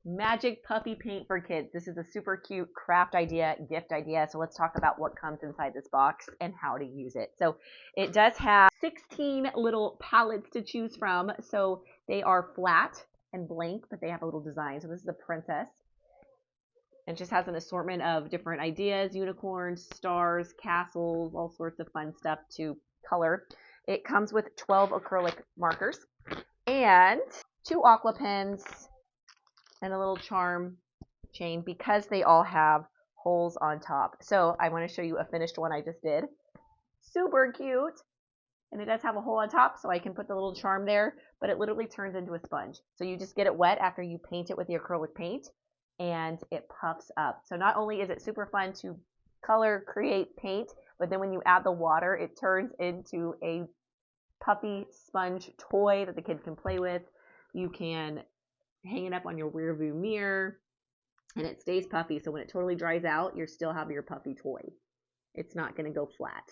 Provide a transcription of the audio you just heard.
Magic puffy paint for kids. This is a super cute craft idea, gift idea. So let's talk about what comes inside this box and how to use it. So it does have 16 little palettes to choose from. So they are flat and blank, but they have a little design. So this is a princess. And just has an assortment of different ideas, unicorns, stars, castles, all sorts of fun stuff to color. It comes with 12 acrylic markers and 2 aqua pens and a little charm chain because they all have holes on top. So I want to show you a finished one I just did. Super cute. And it does have a hole on top, so I can put the little charm there, but it literally turns into a sponge. So you just get it wet after you paint it with the acrylic paint, and it puffs up. So not only is it super fun to color, create, paint, but then when you add the water, it turns into a puffy sponge toy that the kids can play with. You can hang it up on your rear view mirror, and it stays puffy. So when it totally dries out, you still have your puffy toy. It's not going to go flat.